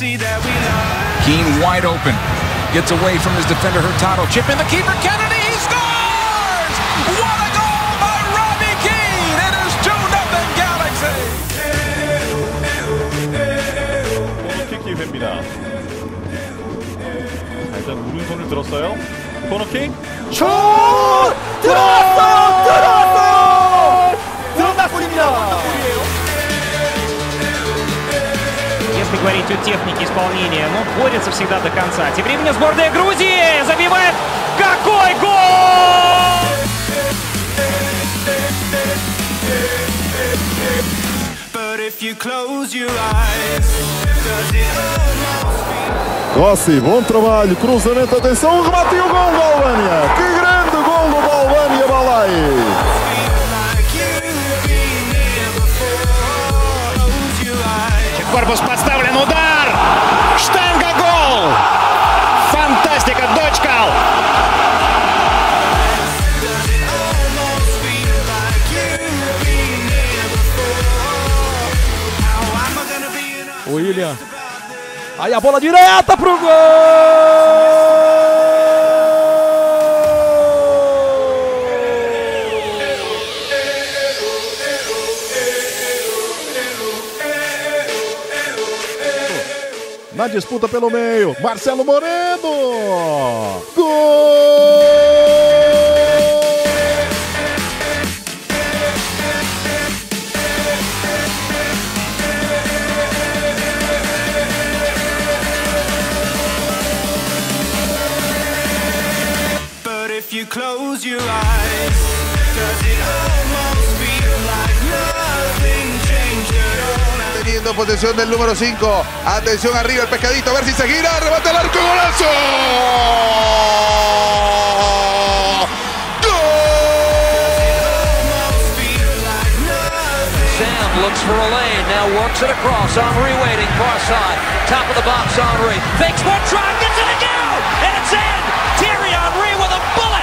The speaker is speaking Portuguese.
Keane wide open. Gets away from his defender Hurtado. Chip in the keeper Kennedy. He scores! What a goal by Robbie Keane! It is 2-0 Galaxy. 코너킥 기회입니다. 일단 오른손을 들었어요. 코너킥 슛! 들어왔어요! 들어간 골입니다. Если говорить о технике исполнения, борется всегда до конца. Тем временем сборная Грузии забивает. Какой гол! Rossi, bom trabalho, cruzamento, atenção, remate e o gol do Albânia. Que grande gol do Albânia Balai. Корпус подставлен, удар! Штанга, гол! Фантастика, дочкал! O William. Aí a bola direta pro gol! Na disputa pelo meio, Marcelo Moreno! Gol! You close your eyes, does it almost feel like nothing changed at all? Teniendo posesión del número 5, atención arriba el pescadito, a ver si se gira, rebate el arco, golazo. Sam looks for a lane, now works it across, Henry waiting, far side, top of the box, Henry, fakes one try, gets it again, and it's in! Thierry Henry with a bullet!